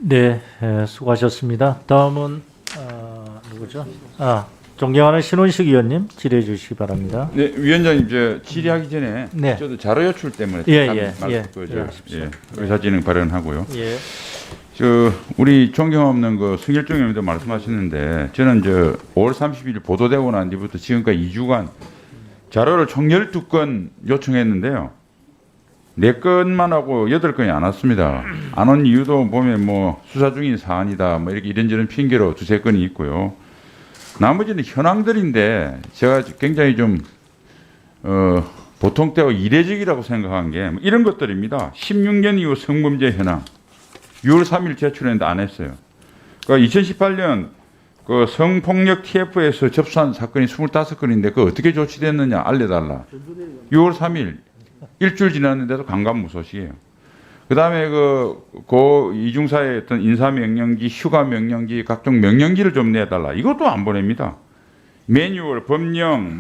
네, 수고하셨습니다. 다음은 누구죠? 존경하는 신원식 의원님 질의해 주시기 바랍니다. 네, 위원장님, 질의하기 전에 네. 저도 자료 요출 때문에 의사진행 발언하고요. 예. 우리 존경 없는 승일종 의원도 말씀하셨는데 저는 5월 30일 보도되고 난 뒤부터 지금까지 2주간 자료를 총 12건 요청했는데요. 4건만 하고 8건이 안 왔습니다. 안 온 이유도 보면 수사 중인 사안이다 이렇게 이런저런 핑계로 2-3건이 있고요. 나머지는 현황들인데 제가 굉장히 보통 때와 이례적이라고 생각한 게 이런 것들입니다. 16년 이후 성범죄 현황 6월 3일 제출했는데 안 했어요. 그러니까 2018년 성폭력 TF에서 접수한 사건이 25건인데 그거 어떻게 조치됐느냐 알려달라. 6월 3일 일주일 지났는데도 강간무소식이에요. 그 다음에 고 이중사의 어떤 인사명령지, 휴가명령지, 각종 명령지를 좀 내달라. 이것도 안 보냅니다. 매뉴얼, 법령,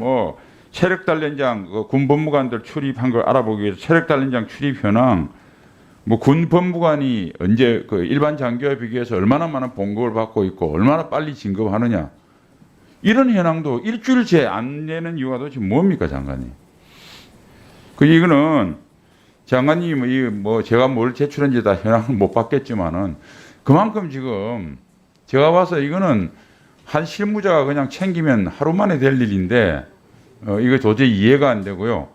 체력단련장, 군 법무관들 출입한 걸 알아보기 위해서 체력단련장 출입 현황, 군 법무관이 언제 일반 장교에 비교해서 얼마나 많은 봉급을 받고 있고 얼마나 빨리 진급하느냐. 이런 현황도 일주일째 안 내는 이유가 도대체 뭡니까, 장관님? 이거는 장관님 제가 뭘 제출한지 다 현황을 못 받겠지만은 그만큼 지금 제가 봐서 이거는 한 실무자가 그냥 챙기면 하루 만에 될 일인데 이거 도저히 이해가 안 되고요.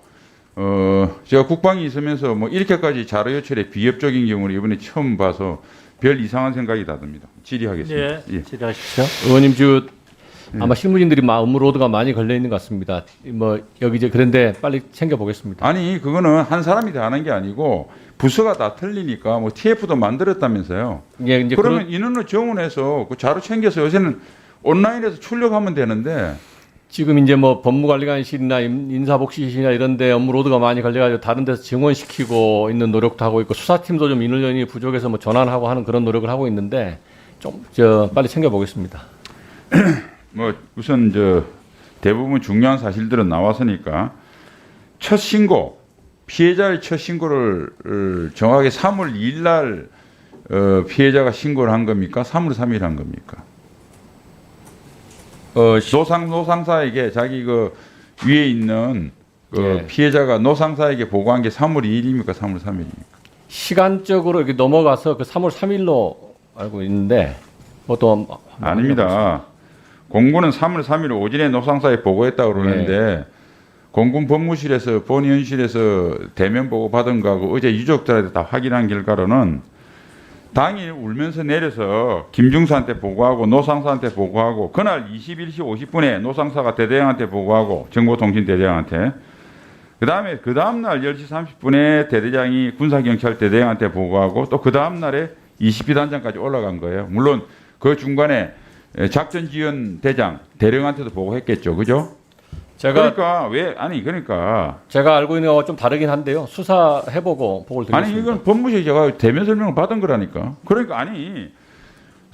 제가 국방이 있으면서 이렇게까지 자료 요출에 비협적인 경우를 이번에 처음 봐서 별 이상한 생각이 듭니다. 질의하겠습니다. 예, 질의하십시오. 의원님 아마 실무진들이 업무로드가 많이 걸려 있는 것 같습니다. 여기 그런데 빨리 챙겨 보겠습니다. 아니 그거는 한 사람이 다 하는 게 아니고 부서가 다 틀리니까 TF도 만들었다면서요. 예, 이제 그러면 인원을 정원해서 그 자료 챙겨서 요새는 온라인에서 출력하면 되는데 지금 이제 법무관리관실이나 인사복지실이나 이런데 업무로드가 많이 걸려가지고 다른 데서 증원시키고 있는 노력도 하고 있고 수사팀도 좀 인원이 부족해서 전환하고 하는 그런 노력을 하고 있는데 빨리 챙겨 보겠습니다. 우선 대부분 중요한 사실들은 나왔으니까 첫 신고 피해자의 첫 신고를 정확하게 3월 2일 날 피해자가 신고를 한 겁니까? 3월 3일 한 겁니까? 노상사에게 자기 위에 있는 예. 피해자가 노상사에게 보고한 게 3월 2일입니까? 3월 3일입니까? 시간적으로 이렇게 넘어가서 3월 3일로 알고 있는데 또 아닙니다. 공군은 3월 3일 오전에 노상사에 보고했다고 그러는데 공군 법무실에서 본위원실에서 대면 보고 받은 거하고 어제 유족들한테 다 확인한 결과로는 당일 울면서 내려서 김중사한테 보고하고 노상사한테 보고하고 그날 21시 50분에 노상사가 대대장한테 보고하고 정보통신대대장한테 그 다음날 10시 30분에 대대장이 군사경찰 대대장한테 보고하고 또 그 다음날에 20비단장까지 올라간 거예요. 물론 그 중간에 작전지원 대장 대령한테도 보고했겠죠, 그죠? 그러니까 제가 알고 있는 거와 좀 다르긴 한데요. 수사해보고 보고를 드리겠습니다. 아니 이건 법무실 제가 대면 설명을 받은 거라니까. 그러니까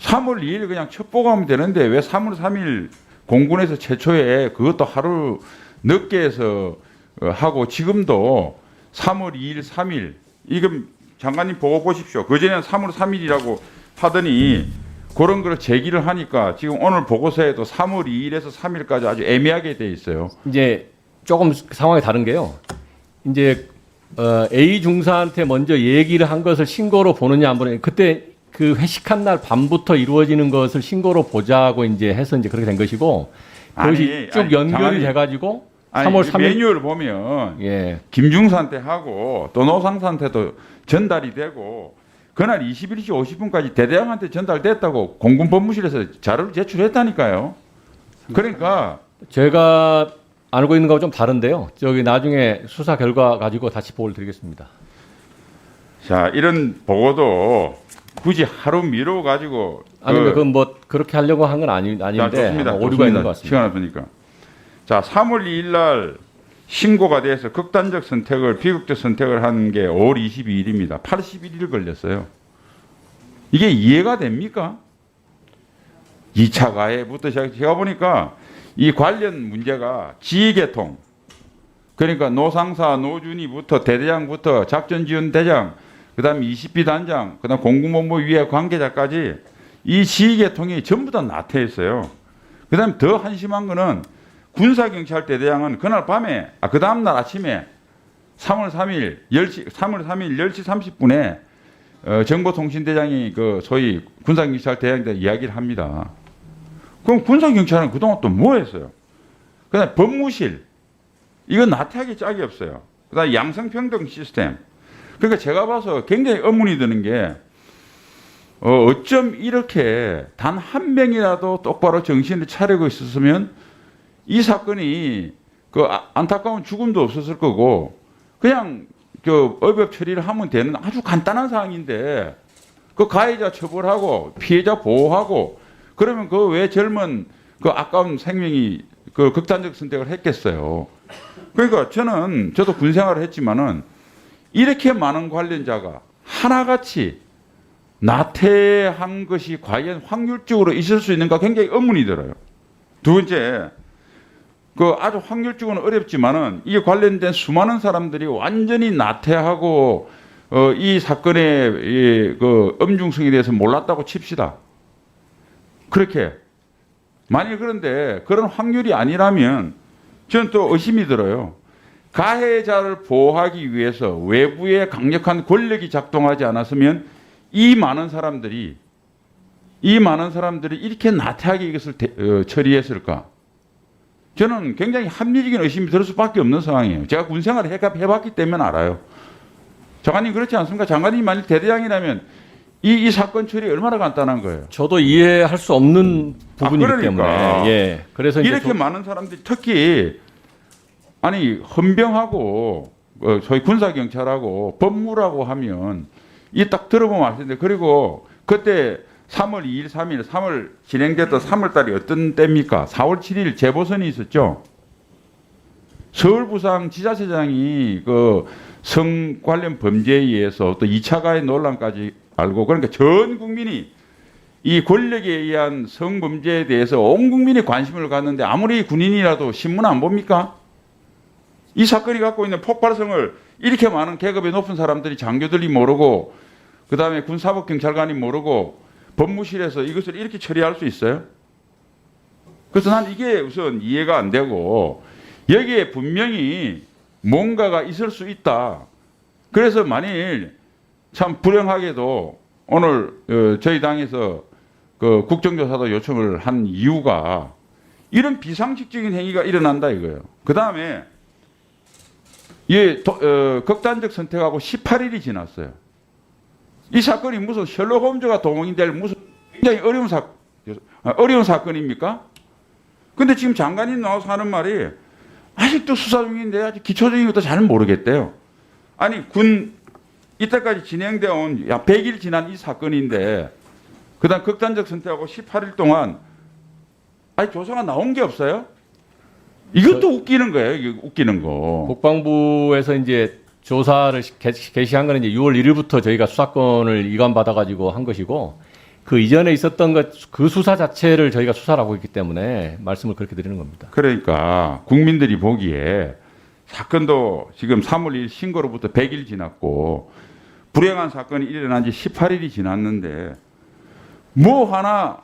3월 2일 그냥 첫 보고하면 되는데 왜 3월 3일 공군에서 최초에 그것도 하루 늦게 해서 하고 지금도 3월 2일, 3일 이건 장관님 보고 보십시오. 그전에는 3월 3일이라고 하더니 그런 걸 제기를 하니까 지금 오늘 보고서에도 3월 2일에서 3일까지 아주 애매하게 돼 있어요. 이제 조금 상황이 다른 게요. 이제 A 중사한테 먼저 얘기를 한 것을 신고로 보느냐 안 보느냐 그때 그 회식한 날 밤부터 이루어지는 것을 신고로 보자고 이제 해서 이제 그렇게 된 것이고 그것이 쭉 연결이 돼가지고 3월 3일 매뉴얼 보면 김중사한테 하고 또 노상사한테도 전달이 되고 그날 21시 50분까지 대대장한테 전달됐다고 공군 법무실에서 자료를 제출했다니까요. 그러니까 제가 알고 있는 거하고 좀 다른데요. 나중에 수사 결과 가지고 다시 보고를 드리겠습니다. 자, 이런 보고도 굳이 하루 미뤄 가지고 아니면 그렇게 하려고 한 건 아닌데 오류가 있는 것 같습니다. 시간 없으니까. 자, 3월 2일 날 신고가 돼서 극단적 선택을 비극적 선택을 한 게 5월 22일입니다. 81일 걸렸어요. 이게 이해가 됩니까? 2차 가해부터 제가 보니까 이 관련 문제가 지휘계통 그러니까 노상사 노준이부터 대대장부터 작전지원대장 그다음에 20비 단장, 그다음 공군본부 위에 관계자까지 이 지휘계통이 전부 다 나태했어요. 그다음에 더 한심한 거는 군사경찰대대장은 그날 밤에, 그 다음날 아침에 3월 3일 10시 30분에 정보통신대장이 그 소위 군사경찰대장한테 이야기를 합니다. 그럼 군사경찰은 그동안 또 뭐 했어요? 그다음에 법무실, 이건 나태하기 짝이 없어요. 그다음에 양성평등 시스템. 그러니까 제가 봐서 굉장히 의문이 드는 게 어쩜 이렇게 단 한 명이라도 똑바로 정신을 차리고 있었으면 이 사건이 그 안타까운 죽음도 없었을 거고 그냥 그 의법 처리를 하면 되는 아주 간단한 사항인데 그 가해자 처벌하고 피해자 보호하고 그러면 그 왜 젊은 그 아까운 생명이 그 극단적 선택을 했겠어요. 그러니까 저도 군 생활을 했지만은 이렇게 많은 관련자가 하나같이 나태한 것이 과연 확률적으로 있을 수 있는가 굉장히 의문이 들어요. 두 번째, 그 아주 확률적으로는 어렵지만은 이게 관련된 수많은 사람들이 완전히 나태하고 이 사건의 그 엄중성에 대해서 몰랐다고 칩시다. 그렇게 만일 그런데 그런 확률이 아니라면 저는 또 의심이 들어요. 가해자를 보호하기 위해서 외부의 강력한 권력이 작동하지 않았으면 이 많은 사람들이 이렇게 나태하게 이것을 처리했을까? 저는 굉장히 합리적인 의심이 들 수밖에 없는 상황이에요. 제가 군 생활을 해봤기 때문에 알아요. 장관님 그렇지 않습니까? 장관님 만일 대대장이라면 이 사건 처리 얼마나 간단한 거예요. 저도 이해할 수 없는 부분이기 그러니까. 때문에. 예. 그래서 이제 이렇게 많은 사람들이 특히 아니 헌병하고 소위 군사경찰하고 법무라고 하면 이 딱 들어보면 알 텐데 그리고 그때 3월 2일, 3일, 3월 진행됐던 3월 달이 어떤 때입니까? 4월 7일 재보선이 있었죠. 서울부상 지자체장이 그 성 관련 범죄에 의해서 또 2차 가해 논란까지 알고 그러니까 전 국민이 이 권력에 의한 성범죄에 대해서 온 국민이 관심을 갖는데 아무리 군인이라도 신문 안 봅니까? 이 사건이 갖고 있는 폭발성을 이렇게 많은 계급의 높은 사람들이 장교들이 모르고 그다음에 군사법경찰관이 모르고 법무실에서 이것을 이렇게 처리할 수 있어요? 그래서 난 이게 우선 이해가 안 되고 여기에 분명히 뭔가가 있을 수 있다. 그래서 만일 참 불행하게도 오늘 저희 당에서 그 국정조사도 요청을 한 이유가 이런 비상식적인 행위가 일어난다 이거예요. 그 다음에 극단적 선택하고 18일이 지났어요. 이 사건이 무슨 셜록 홈즈가 동원이 될 무슨 굉장히 어려운 사건입니까? 근데 지금 장관님 나와서 하는 말이 아직도 수사 중인데 아직 기초적인 것도 잘 모르겠대요. 아니 이때까지 진행되어 온 100일 지난 이 사건인데 그다음 극단적 선택하고 18일 동안 아니 조사가 나온 게 없어요? 이것도 웃기는 거예요. 이게 웃기는 거. 국방부에서 이제 조사를 개시한 거는 이제 6월 1일부터 저희가 수사권을 이관받아 가지고 한 것이고 그 이전에 있었던 그 수사 자체를 저희가 수사를 하고 있기 때문에 말씀을 그렇게 드리는 겁니다. 그러니까 국민들이 보기에 사건도 지금 3월 1일 신고로부터 100일 지났고 불행한 사건이 일어난 지 18일이 지났는데 뭐 하나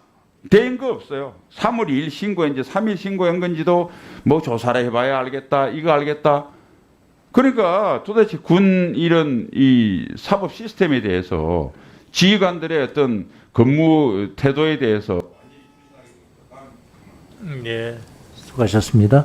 된 거 없어요. 3월 2일 신고인지 3일 신고한 건지도 뭐 조사를 해봐야 알겠다. 이거 알겠다. 그러니까 도대체 군 이런 이 사법 시스템에 대해서 지휘관들의 어떤 근무 태도에 대해서 예, 수고하셨습니다.